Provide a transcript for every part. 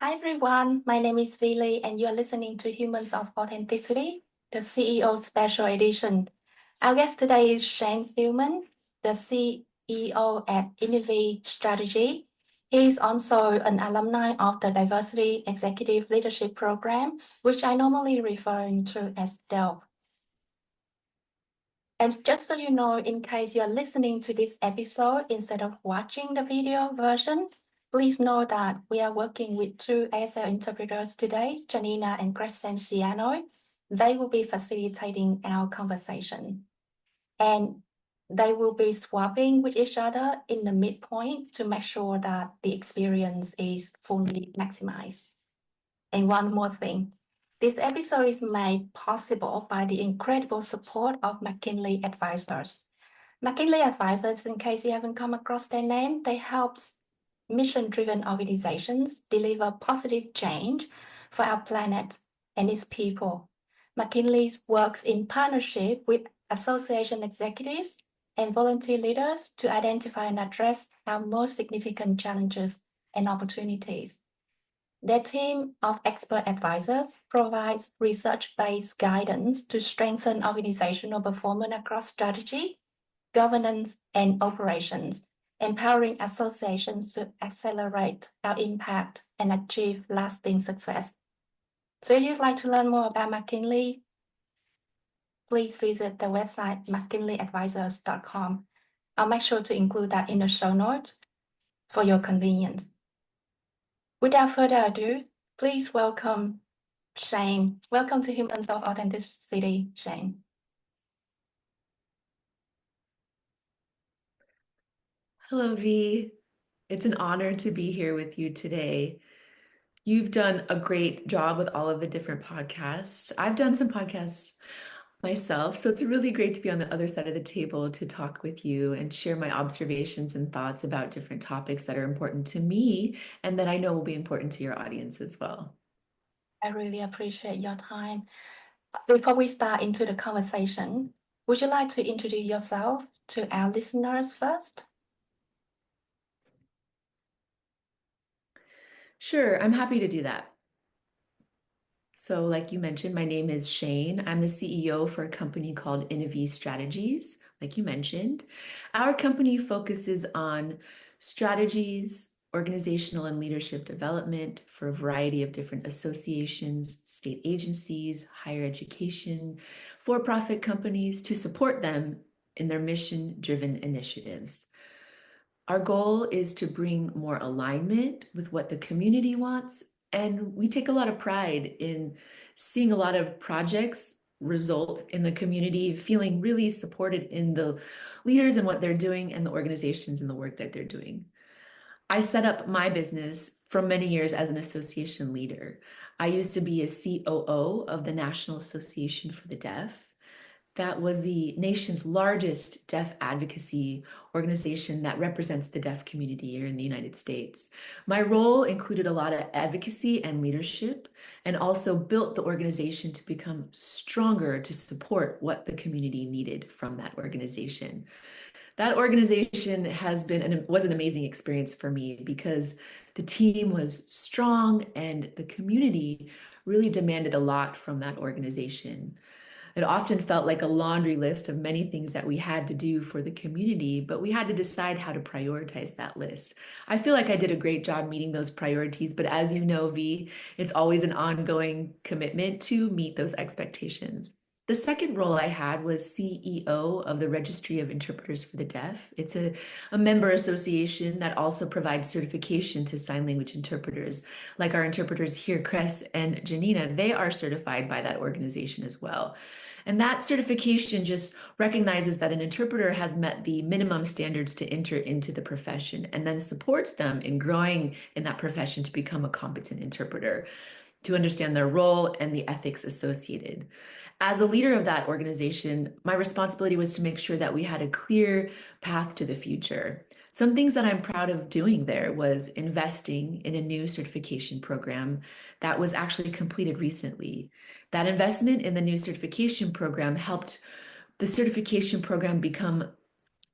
Hi everyone, my name is Vili and you are listening to Humans of Authenticity, the CEO Special Edition. Our guest today is Shane Feldman, the CEO at Innivee Strategy. He is also an alumni of the Diversity Executive Leadership Program, which I normally refer to as DELP. And just so you know, in case you are listening to this episode instead of watching the video version, please know that we are working with two ASL interpreters today, Janina and Crescenciano. They will be facilitating our conversation. And they will be swapping with each other in the midpoint to make sure that the experience is fully maximized. And one more thing, this episode is made possible by the incredible support of McKinsey Advisors. McKinsey Advisors, in case you haven't come across their name, they help mission-driven organizations deliver positive change for our planet and its people. McKinsey works in partnership with association executives and volunteer leaders to identify and address our most significant challenges and opportunities. Their team of expert advisors provides research-based guidance to strengthen organizational performance across strategy, governance, and operations, empowering associations to accelerate our impact and achieve lasting success. So if you'd like to learn more about McKinsey, please visit the website mckinleyadvisors.com. I'll make sure to include that in the show notes for your convenience. Without further ado, please welcome Shane. Welcome to Humans of Authenticity, Shane. Hello, V. It's an honor to be here with you today. You've done a great job with all of the different podcasts. I've done some podcasts myself, so it's really great to be on the other side of the table to talk with you and share my observations and thoughts about different topics that are important to me and that I know will be important to your audience as well. I really appreciate your time. Before we start into the conversation, would you like to introduce yourself to our listeners first? Sure, I'm happy to do that. So, like you mentioned, my name is Shane. I'm the CEO for a company called Innivee Strategies, like you mentioned. Our company focuses on strategies, organizational and leadership development for a variety of different associations, state agencies, higher education, for-profit companies to support them in their mission-driven initiatives. Our goal is to bring more alignment with what the community wants, and we take a lot of pride in seeing a lot of projects result in the community feeling really supported in the leaders and what they're doing and the organizations and the work that they're doing. I set up my business for many years as an association leader. I used to be a COO of the National Association for the Deaf. That was the nation's largest deaf advocacy organization that represents the deaf community here in the United States. My role included a lot of advocacy and leadership, and also built the organization to become stronger to support what the community needed from that organization. That organization was an amazing experience for me because the team was strong and the community really demanded a lot from that organization. It often felt like a laundry list of many things that we had to do for the community, but we had to decide how to prioritize that list. I feel like I did a great job meeting those priorities, but as you know, V, it's always an ongoing commitment to meet those expectations. The second role I had was CEO of the Registry of Interpreters for the Deaf. It's a member association that also provides certification to sign language interpreters. Like our interpreters here, Cress and Janina, they are certified by that organization as well. And that certification just recognizes that an interpreter has met the minimum standards to enter into the profession and then supports them in growing in that profession to become a competent interpreter, to understand their role and the ethics associated. As a leader of that organization, my responsibility was to make sure that we had a clear path to the future. Some things that I'm proud of doing there was investing in a new certification program that was actually completed recently. That investment in the new certification program helped the certification program become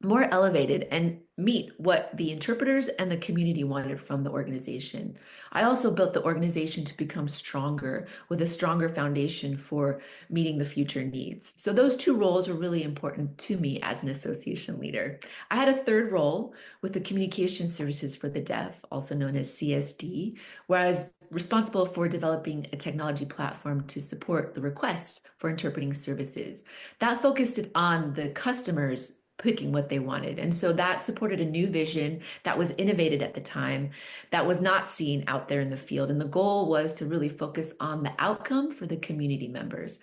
more elevated and meet what the interpreters and the community wanted from the organization. I also built the organization to become stronger with a stronger foundation for meeting the future needs. So those two roles were really important to me as an association leader. I had a third role with the Communication Services for the Deaf, also known as CSD, where I was responsible for developing a technology platform to support the requests for interpreting services. That focused on the customers picking what they wanted. And so that supported a new vision that was innovated at the time, that was not seen out there in the field. And the goal was to really focus on the outcome for the community members.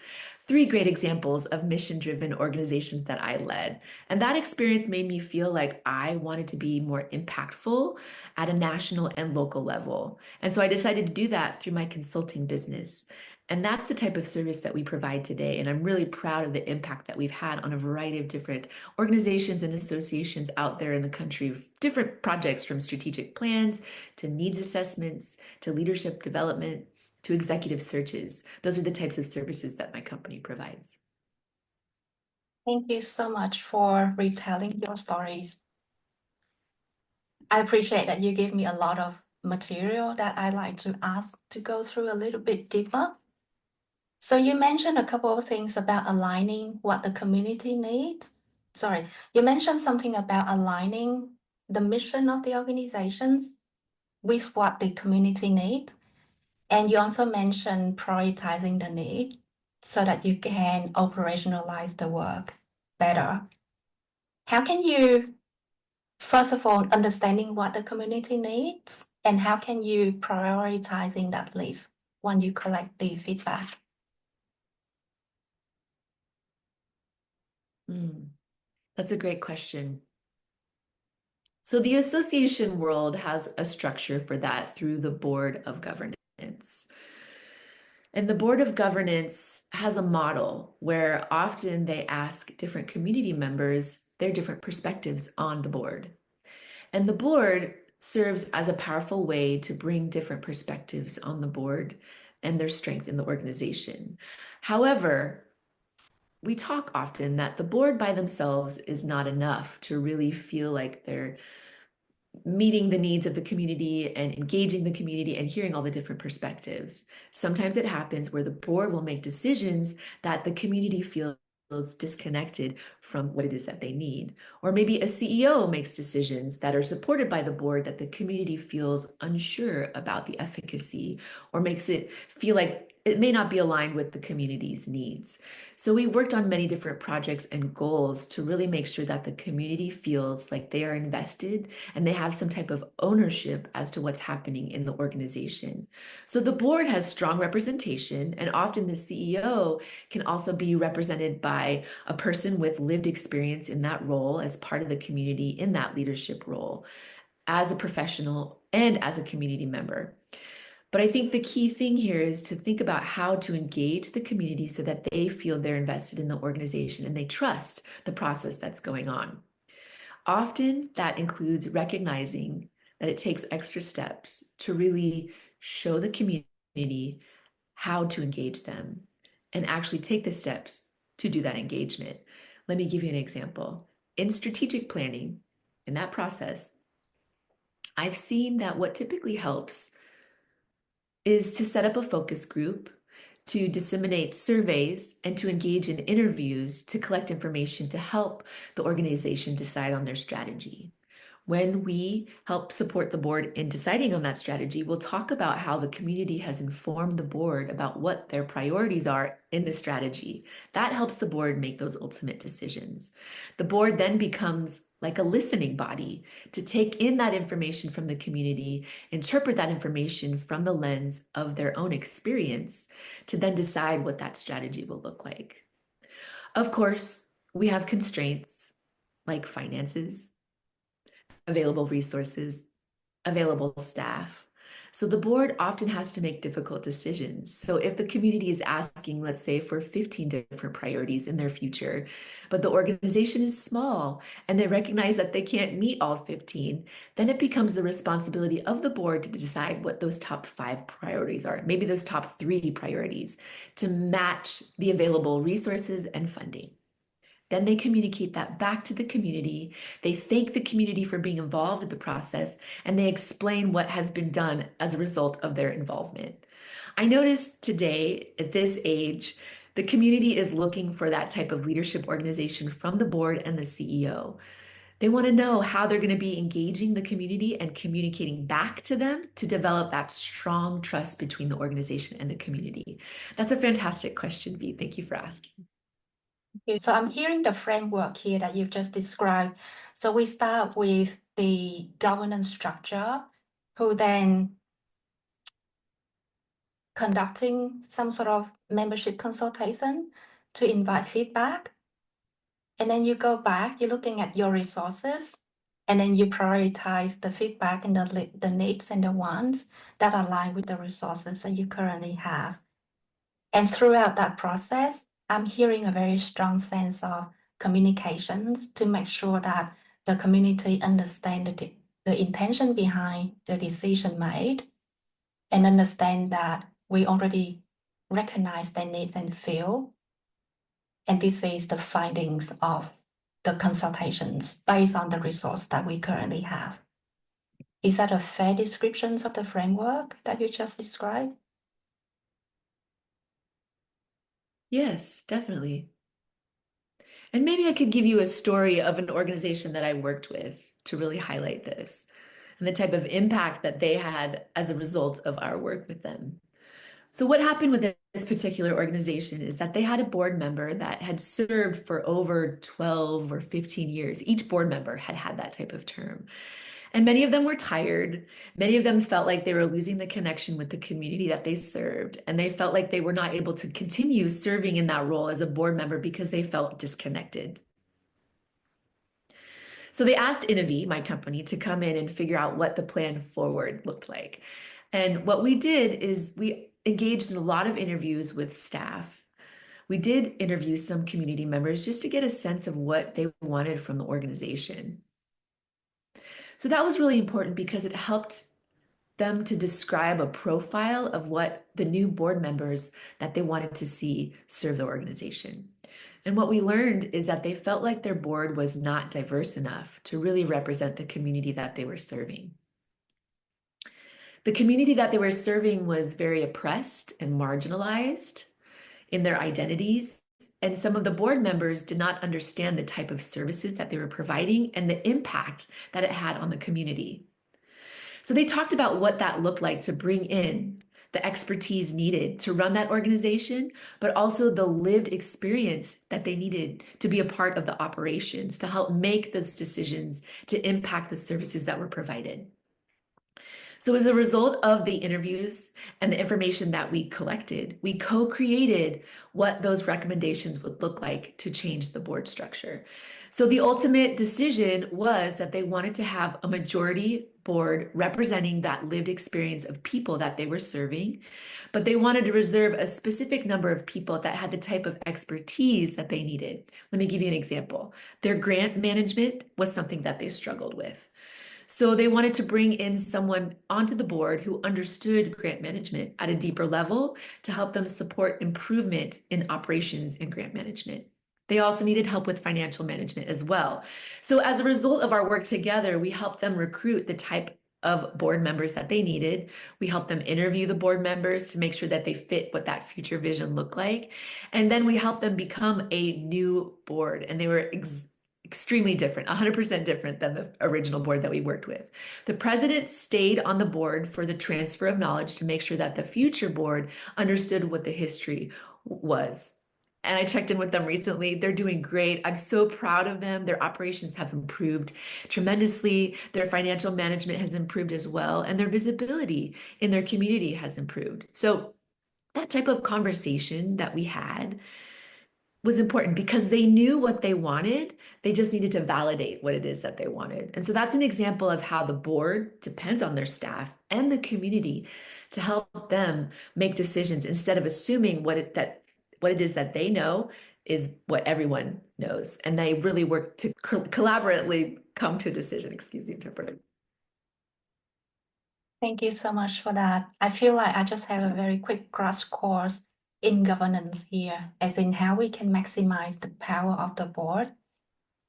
Three great examples of mission-driven organizations that I led. And that experience made me feel like I wanted to be more impactful at a national and local level. And so I decided to do that through my consulting business. And that's the type of service that we provide today. And I'm really proud of the impact that we've had on a variety of different organizations and associations out there in the country, different projects from strategic plans to needs assessments to leadership development to executive searches. Those are the types of services that my company provides. Thank you so much for retelling your stories. I appreciate that you give me a lot of material that I like to ask to go through a little bit deeper. So you mentioned a couple of things about aligning what the community needs. Sorry, you mentioned something about aligning the mission of the organizations with what the community needs. And you also mentioned prioritizing the need so that you can operationalize the work better. How can you, first of all, understanding what the community needs, and how can you prioritizing that list when you collect the feedback? That's a great question. So the association world has a structure for that through the Board of Governance. And the Board of Governance has a model where often they ask different community members their different perspectives on the board. And the board serves as a powerful way to bring different perspectives on the board and their strength in the organization. However, we talk often that the board by themselves is not enough to really feel like they're meeting the needs of the community and engaging the community and hearing all the different perspectives. Sometimes it happens where the board will make decisions that the community feels disconnected from what it is that they need. Or maybe a CEO makes decisions that are supported by the board that the community feels unsure about the efficacy or makes it feel like it may not be aligned with the community's needs. So we worked on many different projects and goals to really make sure that the community feels like they are invested and they have some type of ownership as to what's happening in the organization. So the board has strong representation, and often the CEO can also be represented by a person with lived experience in that role as part of the community in that leadership role, as a professional and as a community member. But I think the key thing here is to think about how to engage the community so that they feel they're invested in the organization and they trust the process that's going on. Often that includes recognizing that it takes extra steps to really show the community how to engage them and actually take the steps to do that engagement. Let me give you an example. In strategic planning, in that process, I've seen that what typically helps is to set up a focus group, to disseminate surveys, and to engage in interviews to collect information to help the organization decide on their strategy. When we help support the board in deciding on that strategy, we'll talk about how the community has informed the board about what their priorities are in the strategy. That helps the board make those ultimate decisions. The board then becomes like a listening body to take in that information from the community, interpret that information from the lens of their own experience, to then decide what that strategy will look like. Of course, we have constraints like finances, available resources, available staff. So the board often has to make difficult decisions. So if the community is asking, let's say, for 15 different priorities in their future, but the organization is small and they recognize that they can't meet all 15, then it becomes the responsibility of the board to decide what those top 5 priorities are, maybe those top 3 priorities, to match the available resources and funding. Then they communicate that back to the community. They thank the community for being involved in the process, and they explain what has been done as a result of their involvement. I noticed today, at this age, the community is looking for that type of leadership organization from the board and the CEO. They want to know how they're going to be engaging the community and communicating back to them to develop that strong trust between the organization and the community. That's a fantastic question, V. Thank you for asking. So I'm hearing the framework here that you've just described. So we start with the governance structure, who then conducting some sort of membership consultation to invite feedback. And then you go back, you're looking at your resources, and then you prioritize the feedback and the needs and the wants that align with the resources that you currently have. And throughout that process, I'm hearing a very strong sense of communications to make sure that the community understand the intention behind the decision made and understand that we already recognize their needs and feel. And this is the findings of the consultations based on the resource that we currently have. Is that a fair description of the framework that you just described? Yes, definitely. And maybe I could give you a story of an organization that I worked with to really highlight this and the type of impact that they had as a result of our work with them. So what happened with this particular organization is that they had a board member that had served for over 12 or 15 years. Each board member had had that type of term. And many of them were tired. Many of them felt like they were losing the connection with the community that they served. And they felt like they were not able to continue serving in that role as a board member because they felt disconnected. So they asked Innivee, my company, to come in and figure out what the plan forward looked like. And what we did is we engaged in a lot of interviews with staff. We did interview some community members just to get a sense of what they wanted from the organization. So that was really important because it helped them to describe a profile of what the new board members that they wanted to see serve the organization. And what we learned is that they felt like their board was not diverse enough to really represent the community that they were serving. The community that they were serving was very oppressed and marginalized in their identities. And some of the board members did not understand the type of services that they were providing and the impact that it had on the community. So they talked about what that looked like to bring in the expertise needed to run that organization, but also the lived experience that they needed to be a part of the operations to help make those decisions to impact the services that were provided. So as a result of the interviews and the information that we collected, we co-created what those recommendations would look like to change the board structure. So the ultimate decision was that they wanted to have a majority board representing that lived experience of people that they were serving, but they wanted to reserve a specific number of people that had the type of expertise that they needed. Let me give you an example. Their grant management was something that they struggled with. So they wanted to bring in someone onto the board who understood grant management at a deeper level to help them support improvement in operations and grant management. They also needed help with financial management as well. So as a result of our work together, we helped them recruit the type of board members that they needed. We helped them interview the board members to make sure that they fit what that future vision looked like. And then we helped them become a new board, and they were extremely different, 100% different than the original board that we worked with. The president stayed on the board for the transfer of knowledge to make sure that the future board understood what the history was. And I checked in with them recently. They're doing great. I'm so proud of them. Their operations have improved tremendously. Their financial management has improved as well. And their visibility in their community has improved. So that type of conversation that we had was important because they knew what they wanted. They just needed to validate what it is that they wanted. And so that's an example of how the board depends on their staff and the community to help them make decisions instead of assuming what it is that they know is what everyone knows. And they really work to collaboratively come to a decision. Excuse the interpreter. Thank you so much for that. I feel like I just have a very quick crash course in governance here, as in how we can maximize the power of the board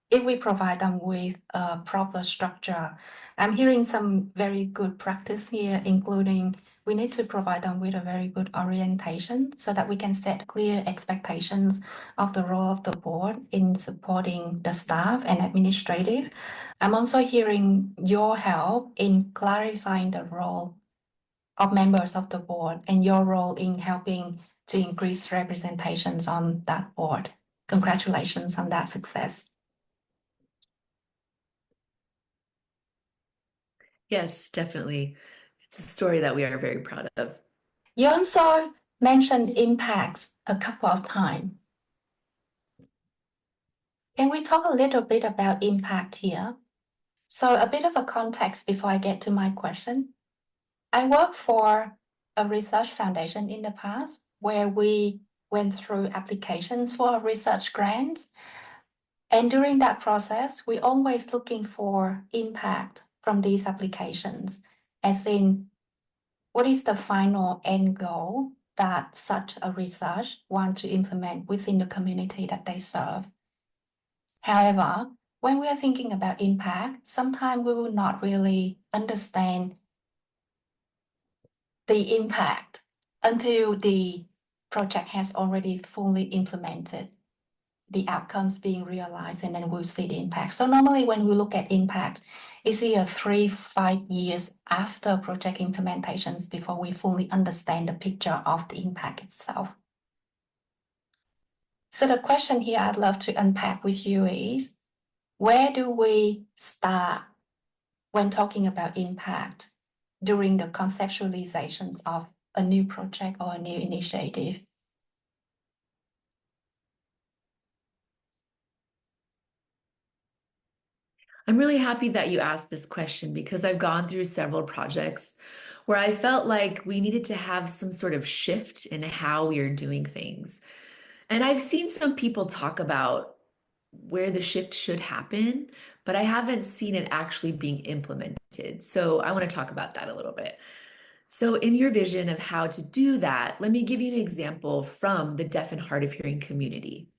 if we provide them with a proper structure. I'm hearing some very good practice here, including we need to provide them with a very good orientation so that we can set clear expectations of the role of the board in supporting the staff and administrative. I'm also hearing your help in clarifying the role of members of the board and your role in helping to increase representations on that board. Congratulations on that success. Yes, definitely. It's a story that we are very proud of. You also mentioned impacts a couple of times. Can we talk a little bit about impact here? So a bit of a context before I get to my question. I worked for a research foundation in the past where we went through applications for research grants. And during that process, we're always looking for impact from these applications, as in what is the final end goal that such a research want to implement within the community that they serve. However, when we are thinking about impact, sometimes we will not really understand the impact until the project has already fully implemented, the outcomes being realized, and then we'll see the impact. So normally when we look at impact, it's either 3-5 years after project implementations before we fully understand the picture of the impact itself. So the question here I'd love to unpack with you is, where do we start when talking about impact during the conceptualizations of a new project or a new initiative? I'm really happy that you asked this question because I've gone through several projects where I felt like we needed to have some sort of shift in how we are doing things. And I've seen some people talk about where the shift should happen, but I haven't seen it actually being implemented. So I want to talk about that a little bit. So, in your vision of how to do that, let me give you an example from the deaf and hard of hearing community.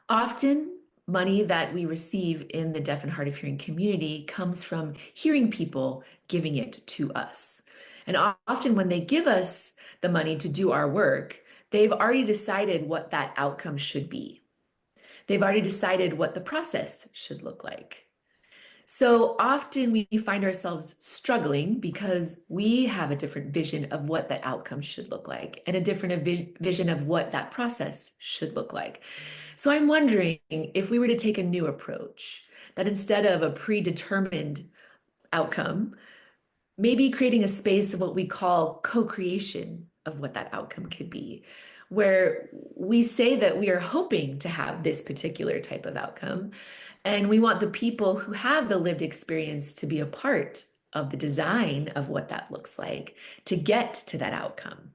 Often, money that we receive in the deaf and hard of hearing community comes from hearing people giving it to us. And often, when they give us the money to do our work, they've already decided what that outcome should be. They've already decided what the process should look like. So often we find ourselves struggling because we have a different vision of what that outcome should look like and a different vision of what that process should look like. So I'm wondering if we were to take a new approach, that instead of a predetermined outcome, maybe creating a space of what we call co-creation of what that outcome could be, where we say that we are hoping to have this particular type of outcome, and we want the people who have the lived experience to be a part of the design of what that looks like to get to that outcome.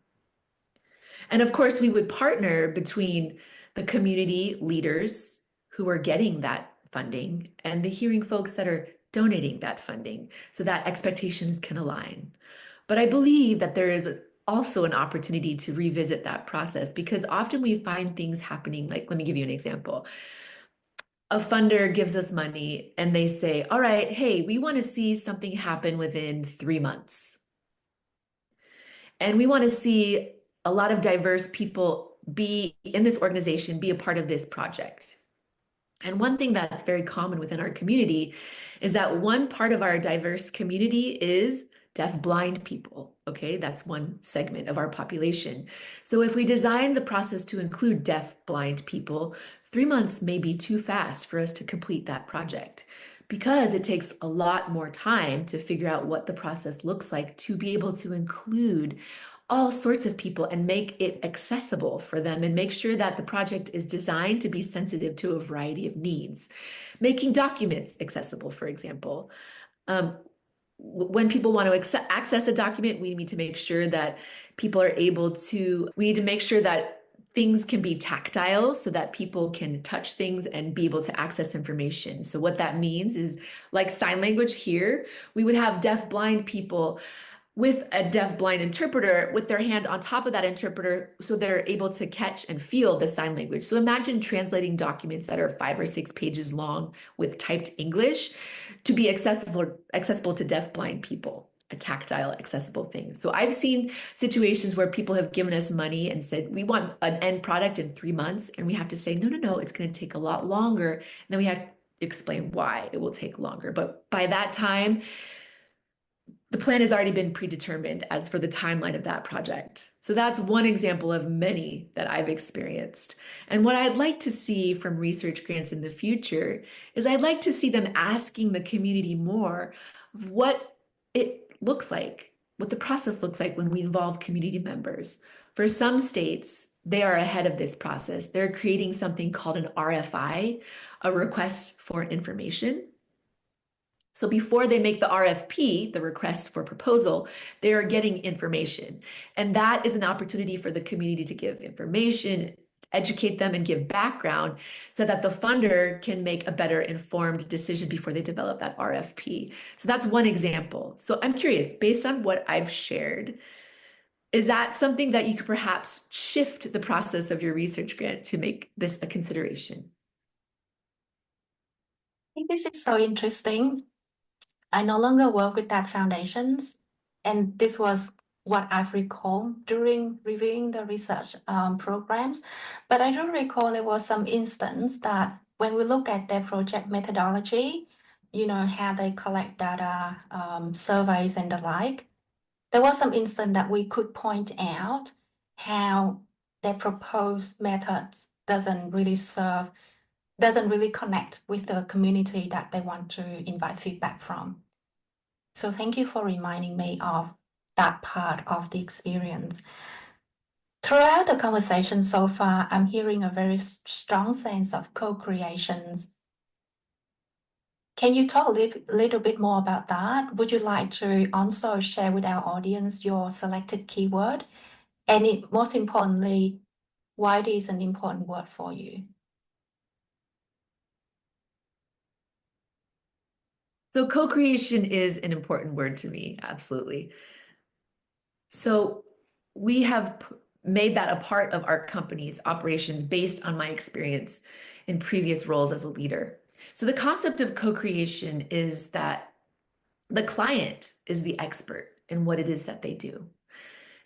And of course, we would partner between the community leaders who are getting that funding and the hearing folks that are donating that funding so that expectations can align. But I believe that there is also an opportunity to revisit that process because often we find things happening. Like, let me give you an example. A funder gives us money and they say, all right, hey, we want to see something happen within 3 months. And we want to see a lot of diverse people be in this organization, be a part of this project. And one thing that's very common within our community is that one part of our diverse community is deaf blind people. Okay, that's one segment of our population. So if we design the process to include deaf blind people, 3 months may be too fast for us to complete that project because it takes a lot more time to figure out what the process looks like to be able to include all sorts of people and make it accessible for them and make sure that the project is designed to be sensitive to a variety of needs. Making documents accessible, for example. When people want to access a document, we need to make sure that people are able to, we need to make sure that things can be tactile so that people can touch things and be able to access information. So what that means is, like sign language here, we would have deaf blind people with a deaf-blind interpreter with their hand on top of that interpreter so they're able to catch and feel the sign language. So imagine translating documents that are 5 or 6 pages long with typed English to be accessible to deaf-blind people, a tactile, accessible thing. So I've seen situations where people have given us money and said, we want an end product in 3 months, and we have to say, no, no, no, it's going to take a lot longer. And then we have to explain why it will take longer. But by that time, the plan has already been predetermined as for the timeline of that project. So that's one example of many that I've experienced. And what I'd like to see from research grants in the future is I'd like to see them asking the community more of what it looks like, what the process looks like when we involve community members. For some states, they are ahead of this process. They're creating something called an RFI, a request for information. So before they make the RFP, the request for proposal, they are getting information. And that is an opportunity for the community to give information, educate them, and give background so that the funder can make a better informed decision before they develop that RFP. So that's one example. So I'm curious, based on what I've shared, is that something that you could perhaps shift the process of your research grant to make this a consideration? I think this is so interesting. I no longer work with that foundations, and this was what I've recalled during reviewing the research programs. But I do recall there was some instance that when we look at their project methodology, how they collect data, surveys and the like, there was some instance that we could point out how their proposed methods doesn't really connect with the community that they want to invite feedback from. So thank you for reminding me of that part of the experience. Throughout the conversation so far, I'm hearing a very strong sense of co-creations. Can you talk a little bit more about that? Would you like to also share with our audience your selected keyword? And most importantly, why it is an important word for you? So co-creation is an important word to me, absolutely. So we have made that a part of our company's operations based on my experience in previous roles as a leader. So the concept of co-creation is that the client is the expert in what it is that they do.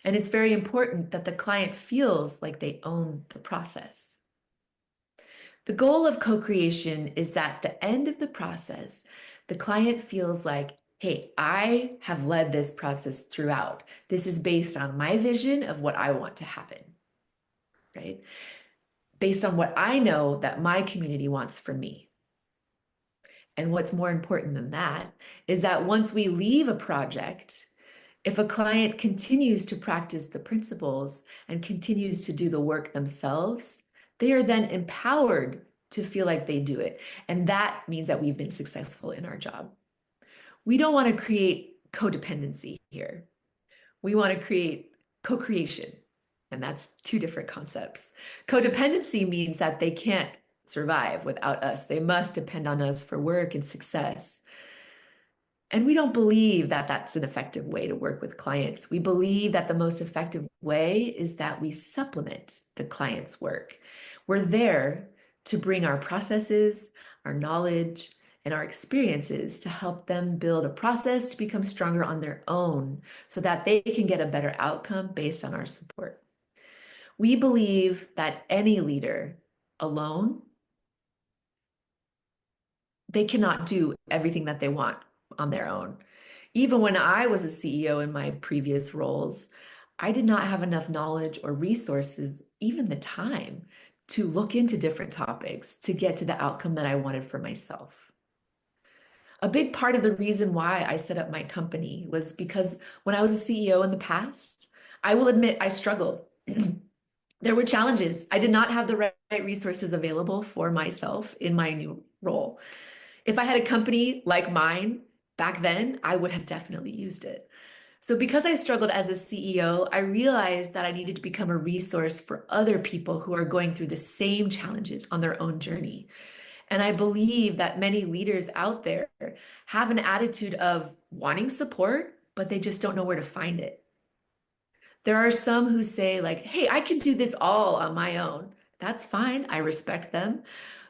And it's very important that the client feels like they own the process. The goal of co-creation is that at the end of the process, the client feels like, hey, I have led this process throughout. This is based on my vision of what I want to happen, right? Based on what I know that my community wants from me. And what's more important than that is that once we leave a project, if a client continues to practice the principles and continues to do the work themselves, they are then empowered to feel like they do it. And that means that we've been successful in our job. We don't want to create codependency here. We want to create co-creation. And that's two different concepts. Codependency means that they can't survive without us. They must depend on us for work and success. And we don't believe that that's an effective way to work with clients. We believe that the most effective way is that we supplement the client's work. We're there to bring our processes, our knowledge, and our experiences to help them build a process to become stronger on their own so that they can get a better outcome based on our support. We believe that any leader alone, they cannot do everything that they want on their own. Even when I was a CEO in my previous roles, I did not have enough knowledge or resources, even the time, to look into different topics to get to the outcome that I wanted for myself. A big part of the reason why I set up my company was because when I was a CEO in the past, I will admit I struggled. There were challenges. I did not have the right resources available for myself in my new role. If I had a company like mine back then, I would have definitely used it. So because I struggled as a CEO, I realized that I needed to become a resource for other people who are going through the same challenges on their own journey. And I believe that many leaders out there have an attitude of wanting support, but they just don't know where to find it. There are some who say like, hey, I can do this all on my own. That's fine. I respect them.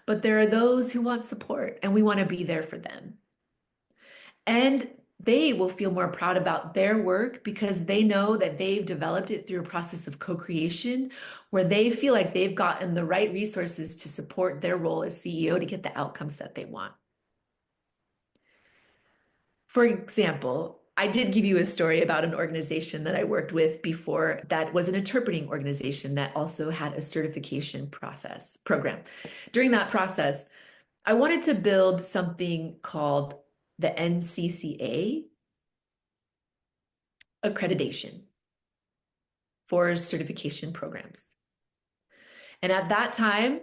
But there are those who want support, and we want to be there for them. And they will feel more proud about their work because they know that they've developed it through a process of co-creation where they feel like they've gotten the right resources to support their role as CEO to get the outcomes that they want. For example, I did give you a story about an organization that I worked with before that was an interpreting organization that also had a certification program. During that process, I wanted to build something called the NCCA accreditation for certification programs. And at that time,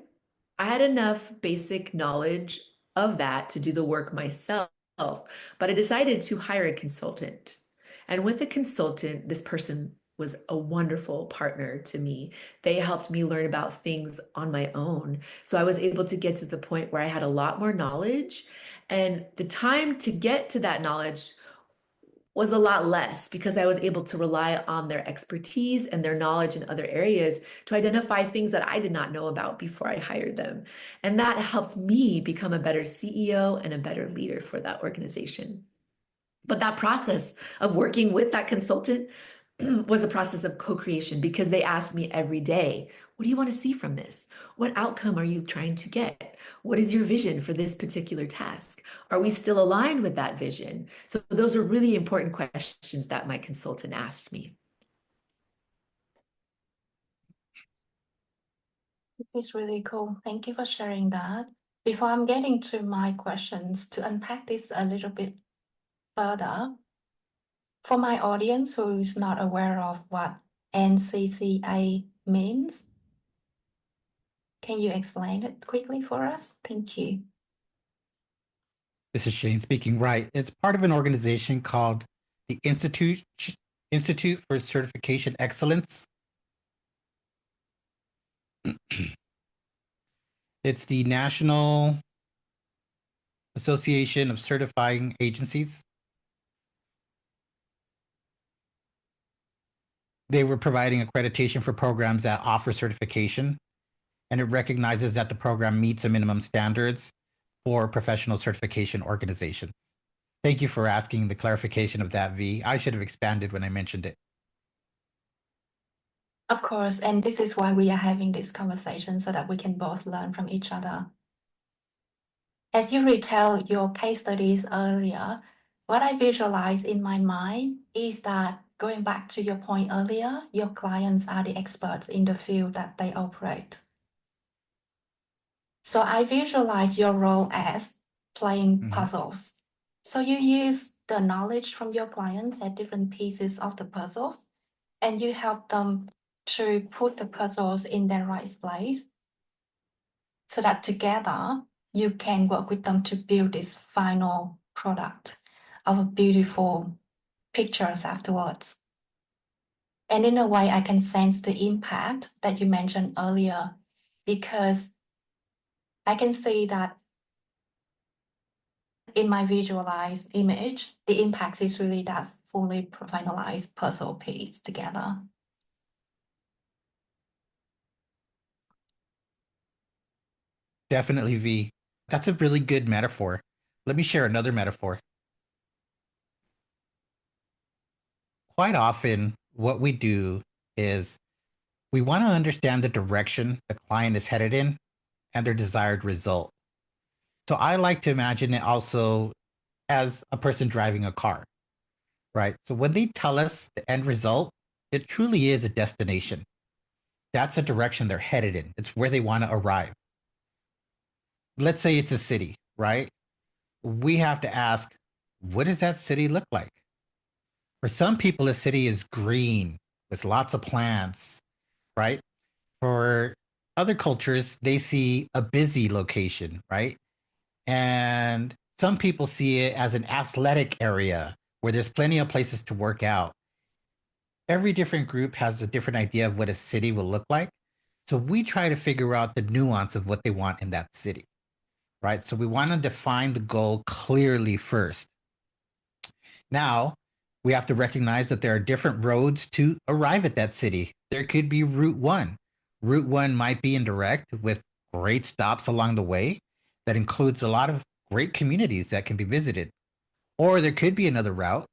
I had enough basic knowledge of that to do the work myself, but I decided to hire a consultant. And with the consultant, this person was a wonderful partner to me. They helped me learn about things on my own. So I was able to get to the point where I had a lot more knowledge. And the time to get to that knowledge was a lot less because I was able to rely on their expertise and their knowledge in other areas to identify things that I did not know about before I hired them. And that helped me become a better CEO and a better leader for that organization. But that process of working with that consultant was a process of co-creation because they asked me every day, what do you want to see from this? What outcome are you trying to get? What is your vision for this particular task? Are we still aligned with that vision? So those are really important questions that my consultant asked me. This is really cool. Thank you for sharing that. Before I'm getting to my questions, to unpack this a little bit further, for my audience who is not aware of what NCCA means, can you explain it quickly for us? Thank you. This is Shane speaking. Right. It's part of an organization called the Institute for Certification Excellence. It's the National Association of Certifying Agencies. They were providing accreditation for programs that offer certification, and it recognizes that the program meets a minimum standards for professional certification organizations. Thank you for asking the clarification of that, V. I should have expanded when I mentioned it. Of course, and this is why we are having this conversation so that we can both learn from each other. As you retell your case studies earlier, what I visualize in my mind is that going back to your point earlier, your clients are the experts in the field that they operate. So I visualize your role as playing puzzles. So you use the knowledge from your clients at different pieces of the puzzles, and you help them to put the puzzles in their right place so that together you can work with them to build this final product of beautiful pictures afterwards. And in a way, I can sense the impact that you mentioned earlier, because I can see that in my visualized image, the impact is really that fully finalized puzzle piece together. Definitely, V. That's a really good metaphor. Let me share another metaphor. Quite often, what we do is we want to understand the direction the client is headed in and their desired result. So I like to imagine it also as a person driving a car, right? So when they tell us the end result, it truly is a destination. That's the direction they're headed in. It's where they want to arrive. Let's say it's a city, right? We have to ask, what does that city look like? For some people, a city is green with lots of plants, right? For other cultures, they see a busy location, right? And some people see it as an athletic area where there's plenty of places to work out. Every different group has a different idea of what a city will look like. So we try to figure out the nuance of what they want in that city, right? So we want to define the goal clearly first. Now, We have to recognize that there are different roads to arrive at that city. There could be Route 1. Route 1 might be indirect with great stops along the way that includes a lot of great communities that can be visited. Or there could be another route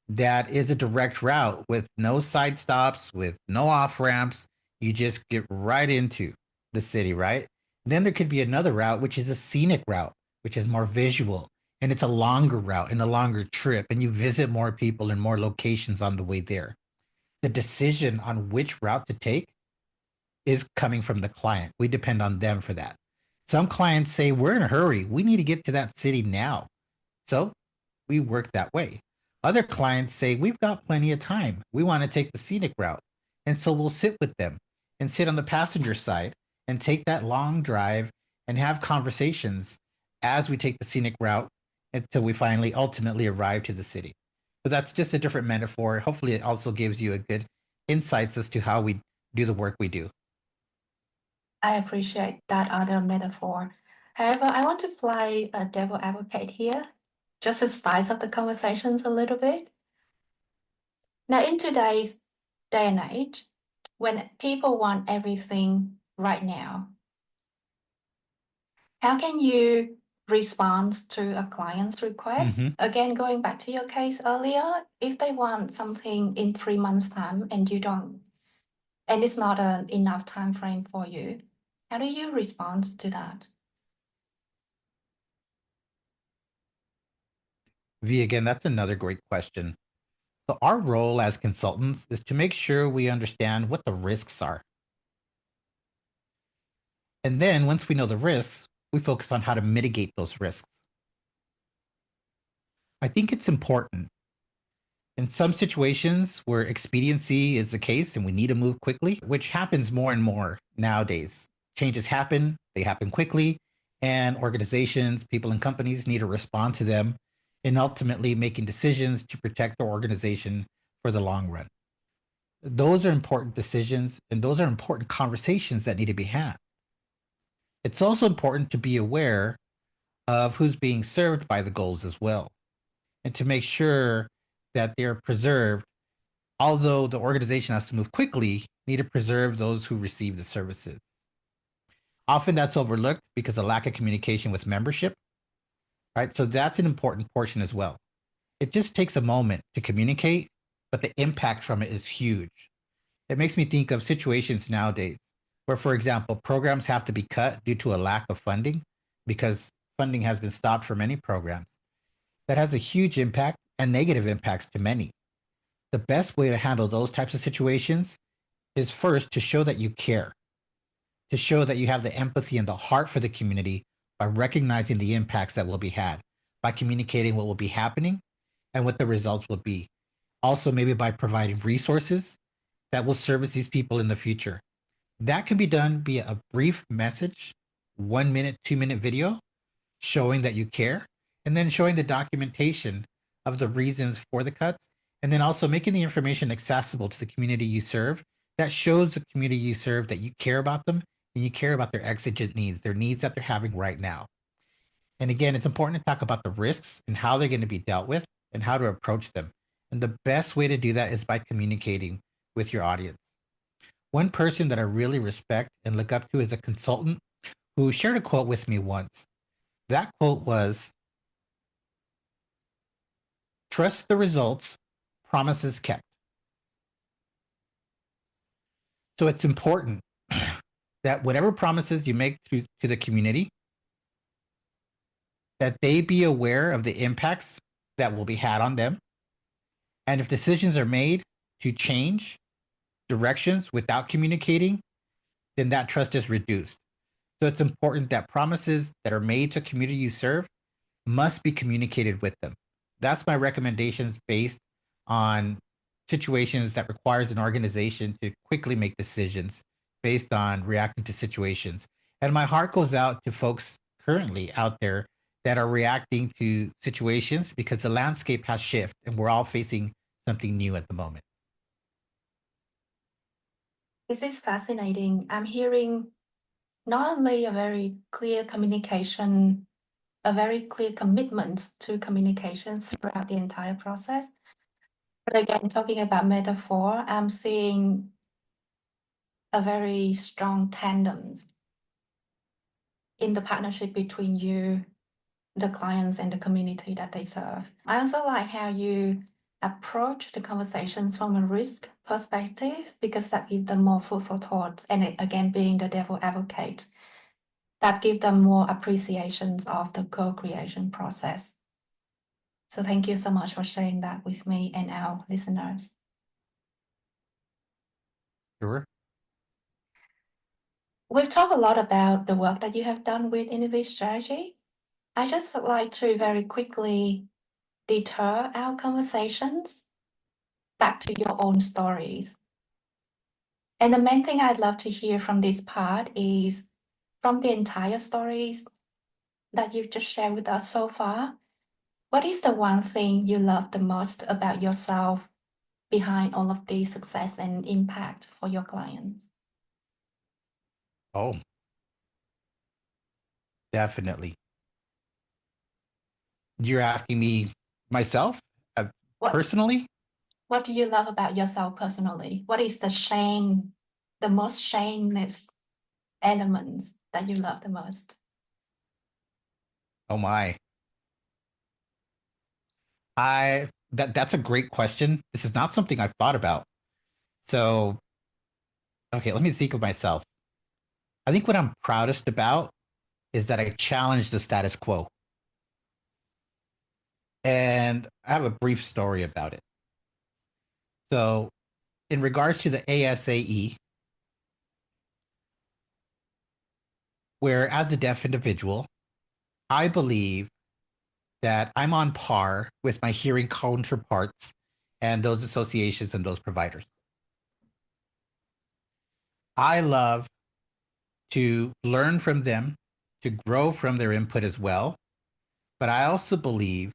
that is a direct route with no side stops, with no off ramps. You just get right into the city, right? Then there could be another route, which is a scenic route, which is more visual. And it's a longer route and a longer trip, and you visit more people and more locations on the way there. The decision on which route to take is coming from the client. We depend on them for that. Some clients say, we're in a hurry. We need to get to that city now. So we work that way. Other clients say, we've got plenty of time. We want to take the scenic route. And so we'll sit with them and sit on the passenger side and take that long drive and have conversations as we take the scenic route until we finally ultimately arrive to the city. So that's just a different metaphor. Hopefully, it also gives you a good insights as to how we do the work we do. I appreciate that other metaphor. However, I want to play a devil advocate here, just to spice up the conversations a little bit. Now, in today's day and age, when people want everything right now, how can you respond to a client's request? Mhm. Again, going back to your case earlier, if they want something in 3 months' time and you don't, and it's not an enough time frame for you, how do you respond to that? V, again, that's another great question. So, our role as consultants is to make sure we understand what the risks are. And then once we know the risks, we focus on how to mitigate those risks. I think it's important in some situations where expediency is the case and we need to move quickly, which happens more and more nowadays. Changes happen, they happen quickly, and organizations, people, and companies need to respond to them and ultimately making decisions to protect their organization for the long run. Those are important decisions and those are important conversations that need to be had. It's also important to be aware of who's being served by the goals as well, and to make sure that they're preserved. Although the organization has to move quickly, need to preserve those who receive the services. Often that's overlooked because of lack of communication with membership, right? So that's an important portion as well. It just takes a moment to communicate, but the impact from it is huge. It makes me think of situations nowadays where, for example, programs have to be cut due to a lack of funding because funding has been stopped for many programs. That has a huge impact and negative impacts to many. The best way to handle those types of situations is first to show that you care, to show that you have the empathy and the heart for the community by recognizing the impacts that will be had, by communicating what will be happening and what the results will be. Also, maybe by providing resources that will service these people in the future. That can be done via a brief message, 1 minute, 2 minute video showing that you care, and then showing the documentation of the reasons for the cuts, and then also making the information accessible to the community you serve that shows the community you serve that you care about them and you care about their exigent needs, their needs that they're having right now. And again, it's important to talk about the risks and how they're going to be dealt with and how to approach them. And the best way to do that is by communicating with your audience. One person that I really respect and look up to is a consultant who shared a quote with me once. That quote was, "Trust the results, promises kept." So it's important that whatever promises you make to the community, that they be aware of the impacts that will be had on them. And if decisions are made to change directions without communicating, then that trust is reduced. So it's important that promises that are made to community you serve must be communicated with them. That's my recommendations based on situations that requires an organization to quickly make decisions based on reacting to situations. And my heart goes out to folks currently out there that are reacting to situations because the landscape has shifted and we're all facing something new at the moment. This is fascinating. I'm hearing not only a very clear communication, a very clear commitment to communication throughout the entire process, But again, talking about metaphor, I'm seeing a very strong tandem in the partnership between you, the clients, and the community that they serve. I also like how you approach the conversations from a risk perspective, because that gives them more food for thought. And again, being the devil advocate, that gives them more appreciations of the co-creation process. So thank you so much for sharing that with me and our listeners. Sure. We've talked a lot about the work that you have done with Innivee Strategy. I just would like to very quickly detour our conversations back to your own stories. And the main thing I'd love to hear from this part is from the entire stories that you've just shared with us so far, what is the one thing you love the most about yourself behind all of the success and impact for your clients? Oh, definitely. You're asking me myself What, personally? what do you love about yourself personally? What is the most shameless elements that you love the most? Oh my. That's a great question. This is not something I've thought about. So, okay, let me think of myself. I think what I'm proudest about is that I challenged the status quo. And I have a brief story about it. So, in regards to the ASAE, where as a deaf individual, I believe that I'm on par with my hearing counterparts and those associations and those providers. I love to learn from them, to grow from their input as well. But I also believe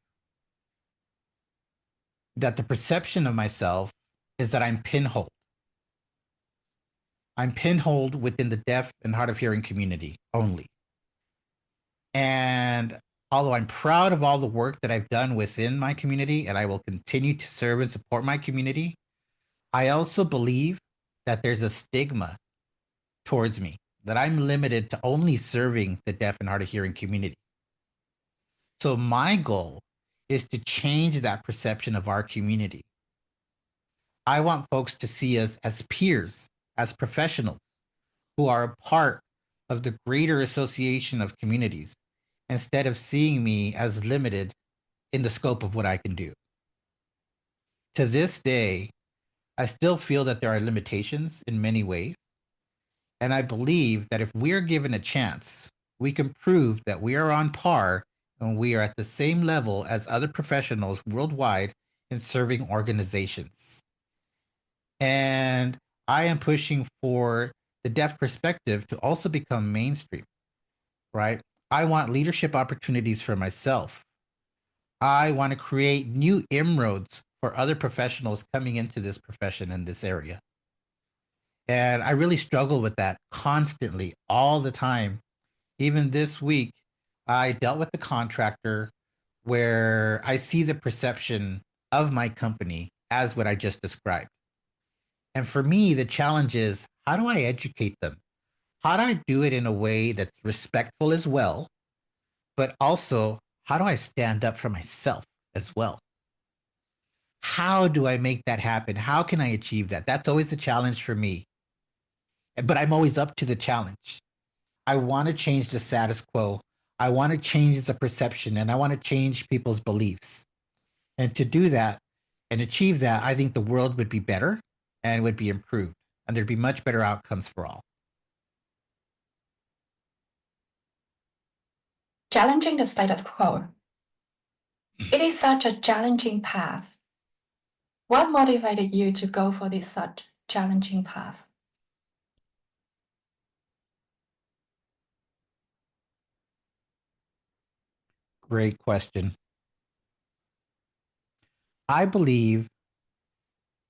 that the perception of myself is that I'm pinholed. I'm pinholed within the deaf and hard of hearing community only. And although I'm proud of all the work that I've done within my community, and I will continue to serve and support my community, I also believe that there's a stigma towards me, that I'm limited to only serving the deaf and hard of hearing community. So my goal is to change that perception of our community. I want folks to see us as peers, as professionals who are a part of the greater association of communities, instead of seeing me as limited in the scope of what I can do. To this day, I still feel that there are limitations in many ways. And I believe that if we're given a chance, we can prove that we are on par and we are at the same level as other professionals worldwide in serving organizations. And I am pushing for the deaf perspective to also become mainstream, right? I want leadership opportunities for myself. I want to create new inroads for other professionals coming into this profession in this area. And I really struggle with that constantly, all the time. Even this week, I dealt with the contractor where I see the perception of my company as what I just described. And for me, the challenge is, how do I educate them? How do I do it in a way that's respectful as well? But also, how do I stand up for myself as well? How do I make that happen? How can I achieve that? That's always the challenge for me. But I'm always up to the challenge. I want to change the status quo. I want to change the perception and I want to change people's beliefs. And to do that and achieve that, I think the world would be better and would be improved and there'd be much better outcomes for all. Challenging the status quo. It is such a challenging path. What motivated you to go for this such challenging path? Great question. I believe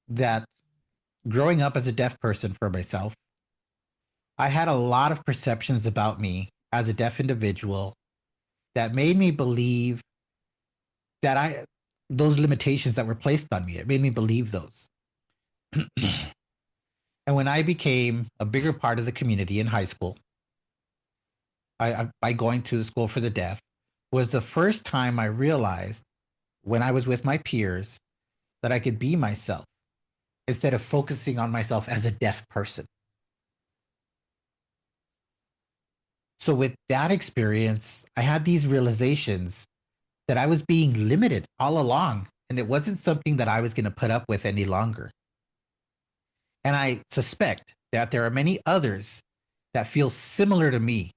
that growing up as a deaf person for myself, I had a lot of perceptions about me as a deaf individual that made me believe that those limitations that were placed on me. It made me believe those. And when I became a bigger part of the community in high school, by going to the school for the deaf, was the first time I realized when I was with my peers that I could be myself instead of focusing on myself as a deaf person. So with that experience, I had these realizations that I was being limited all along, and it wasn't something that I was going to put up with any longer. And I suspect that there are many others that feel similar to me.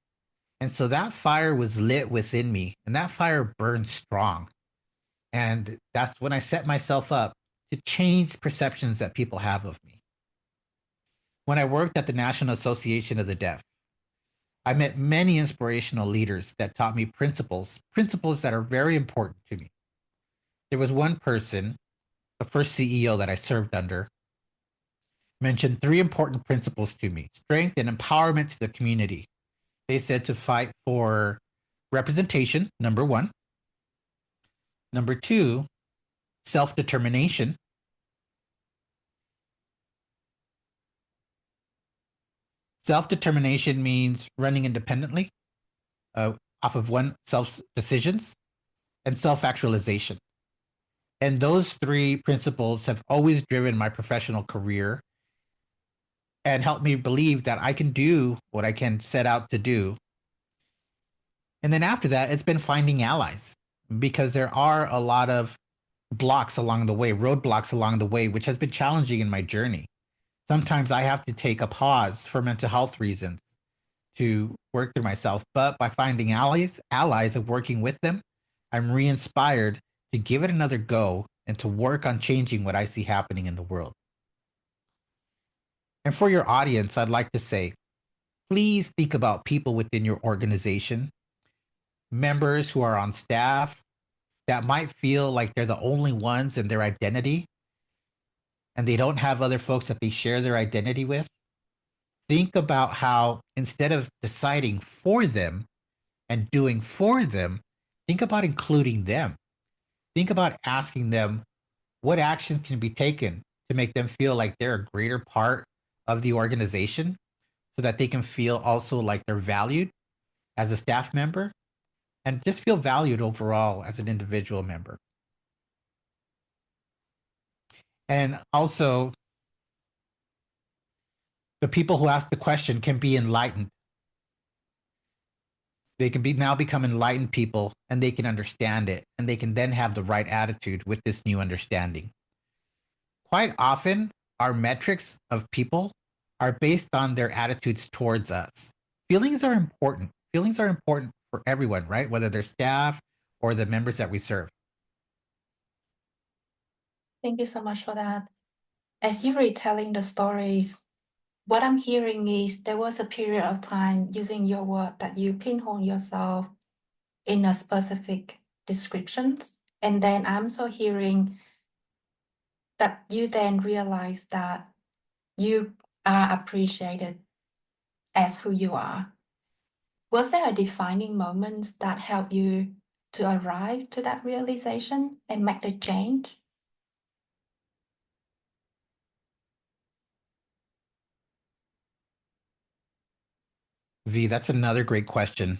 And so that fire was lit within me, and that fire burned strong. And that's when I set myself up to change perceptions that people have of me. When I worked at the National Association of the Deaf, I met many inspirational leaders that taught me principles that are very important to me. There was one person, the first CEO that I served under, mentioned 3 important principles to me: strength and empowerment to the community. They said to fight for representation, number 1. Number 2, self-determination. Self-determination means running independently off of one's self decisions, and self-actualization. And those 3 principles have always driven my professional career and helped me believe that I can do what I can set out to do. And then after that, it's been finding allies, because there are a lot of blocks along the way, roadblocks along the way, which has been challenging in my journey. Sometimes I have to take a pause for mental health reasons to work through myself, but by finding allies and working with them, I'm re-inspired to give it another go and to work on changing what I see happening in the world. And for your audience, I'd like to say, please think about people within your organization, members who are on staff that might feel like they're the only ones in their identity and they don't have other folks that they share their identity with. Think about how, instead of deciding for them and doing for them, think about including them. Think about asking them what actions can be taken to make them feel like they're a greater part of the organization, so that they can feel also like they're valued as a staff member and just feel valued overall as an individual member. And also, the people who ask the question can be enlightened. They can become enlightened people, and they can understand it, and they can then have the right attitude with this new understanding. Quite often, our metrics of people are based on their attitudes towards us. Feelings are important. Feelings are important for everyone, right? Whether they're staff or the members that we serve. Thank you so much for that. As you retelling the stories, what I'm hearing is there was a period of time, using your word, that you pinhole yourself in a specific descriptions. And then I'm so hearing that you then realize that you are appreciated as who you are. Was there a defining moment that helped you to arrive to that realization and make the change? V, that's another great question.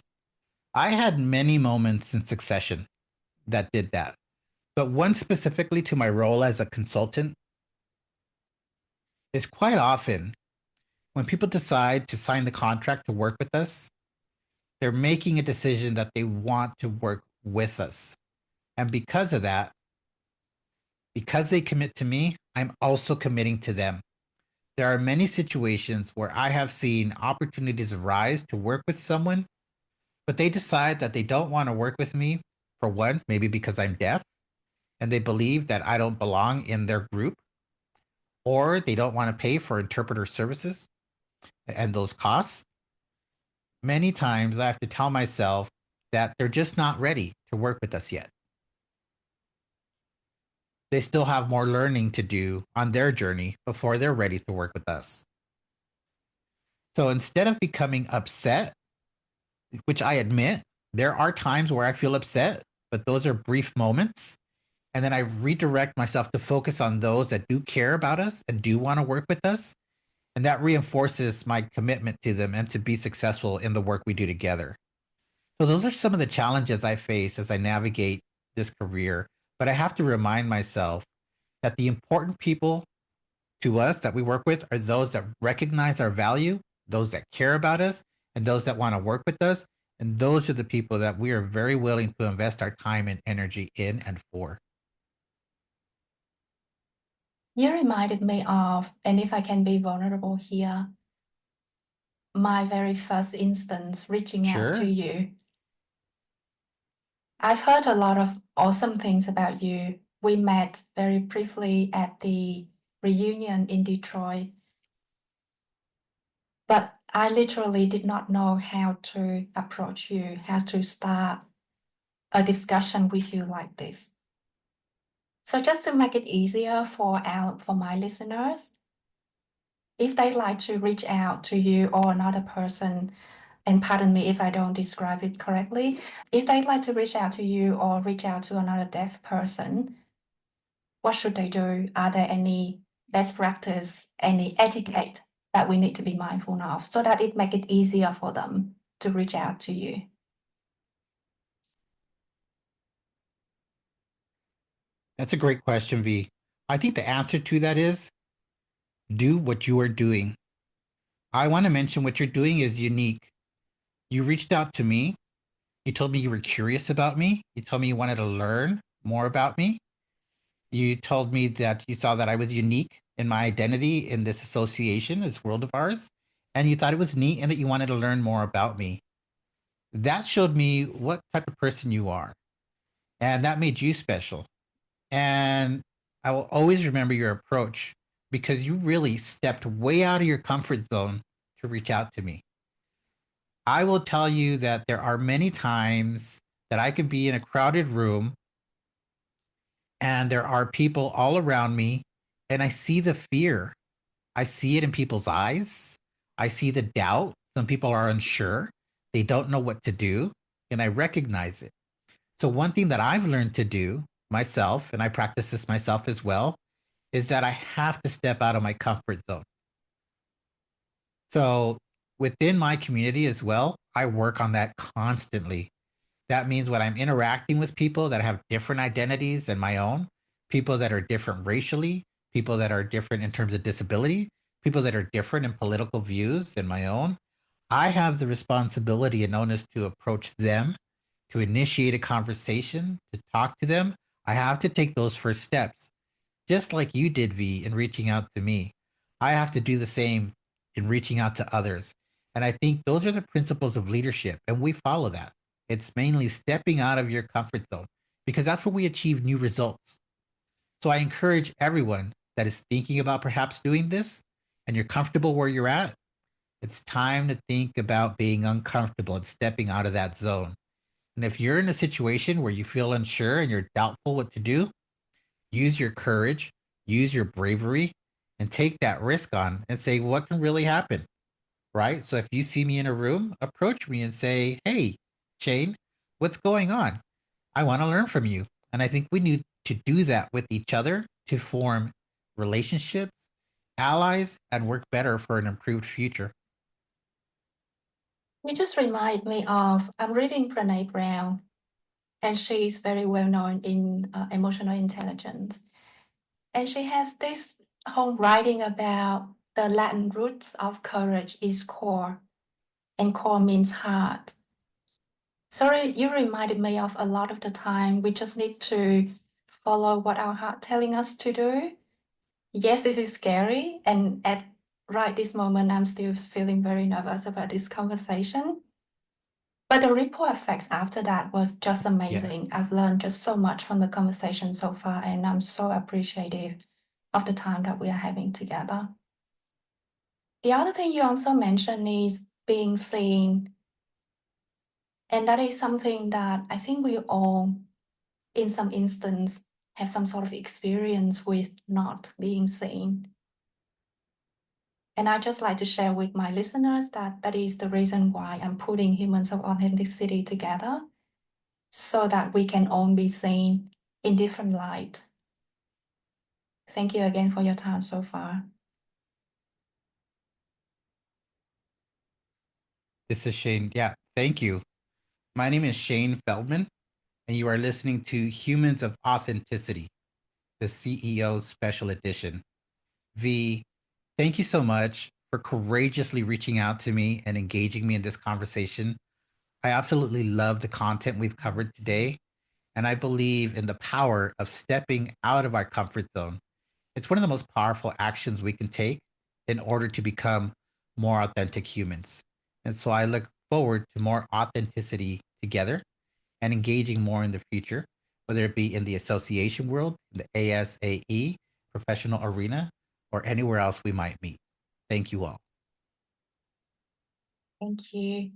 I had many moments in succession that did that, but one specifically to my role as a consultant is quite often when people decide to sign the contract to work with us, they're making a decision that they want to work with us. And because of that, because they commit to me, I'm also committing to them. There are many situations where I have seen opportunities arise to work with someone, but they decide that they don't want to work with me, for one, maybe because I'm deaf, and they believe that I don't belong in their group, or they don't want to pay for interpreter services and those costs. Many times I have to tell myself that they're just not ready to work with us yet. They still have more learning to do on their journey before they're ready to work with us. So instead of becoming upset, which I admit, there are times where I feel upset, but those are brief moments. And then I redirect myself to focus on those that do care about us and do want to work with us. And that reinforces my commitment to them and to be successful in the work we do together. So those are some of the challenges I face as I navigate this career. But I have to remind myself that the important people to us that we work with are those that recognize our value, those that care about us, and those that want to work with us. And those are the people that we are very willing to invest our time and energy in and for. You reminded me of, and if I can be vulnerable here, my very first instance reaching out to Sure. you. I've heard a lot of awesome things about you. We met very briefly at the reunion in Detroit, but I literally did not know how to approach you, how to start a discussion with you like this. So just to make it easier for my listeners, if they'd like to reach out to you or another person, and pardon me if I don't describe it correctly, if they'd like to reach out to you or reach out to another deaf person, what should they do? Are there any best practice, any etiquette that we need to be mindful of so that it make it easier for them to reach out to you? That's a great question, V. I think the answer to that is do what you are doing. I want to mention what you're doing is unique. You reached out to me. You told me you were curious about me. You told me you wanted to learn more about me. You told me that you saw that I was unique in my identity in this association, this world of ours, and you thought it was neat and that you wanted to learn more about me. That showed me what type of person you are, and that made you special. And I will always remember your approach because you really stepped way out of your comfort zone to reach out to me. I will tell you that there are many times that I can be in a crowded room and there are people all around me and I see the fear. I see it in people's eyes. I see the doubt. Some people are unsure. They don't know what to do. And I recognize it. So, one thing that I've learned to do myself, and I practice this myself as well, is that I have to step out of my comfort zone. So, within my community as well, I work on that constantly. That means when I'm interacting with people that have different identities than my own, people that are different racially, people that are different in terms of disability, people that are different in political views than my own, I have the responsibility and onus to approach them, to initiate a conversation, to talk to them. I have to take those first steps, just like you did, V, in reaching out to me. I have to do the same in reaching out to others. And I think those are the principles of leadership, and we follow that. It's mainly stepping out of your comfort zone because that's where we achieve new results. So I encourage everyone that is thinking about perhaps doing this and you're comfortable where you're at, it's time to think about being uncomfortable and stepping out of that zone. And if you're in a situation where you feel unsure and you're doubtful what to do, use your courage, use your bravery, and take that risk on and say, what can really happen? Right? So if you see me in a room, approach me and say, hey, Shane, what's going on? I want to learn from you. And I think we need to do that with each other to form relationships, allies, and work better for an improved future. You just remind me of, I'm reading Brene Brown, and she's very well known in emotional intelligence. And she has this whole writing about the Latin roots of courage is core, and core means heart. Sorry, you reminded me of a lot of the time we just need to follow what our heart telling us to do. Yes, this is scary, and at right this moment, I'm still feeling very nervous about this conversation. But the ripple effects after that was just amazing. I've learned just so much from the conversation so far, and I'm so appreciative of the time that we are having together. The other thing you also mentioned is being seen. And that is something that I think we all, in some instance, have some sort of experience with not being seen. And I just like to share with my listeners that that is the reason why I'm putting Humans of Authenticity together, so that we can all be seen in different light. Thank you again for your time so far. This is Shane. Yeah, thank you. My name is Shane Feldman, and you are listening to Humans of Authenticity, the CEO Special Edition. V, thank you so much for courageously reaching out to me and engaging me in this conversation. I absolutely love the content we've covered today, and I believe in the power of stepping out of our comfort zone. It's one of the most powerful actions we can take in order to become more authentic humans. And so I look forward to more authenticity together and engaging more in the future, whether it be in the association world, in the ASAE, professional arena, or anywhere else we might meet. Thank you all. Thank you.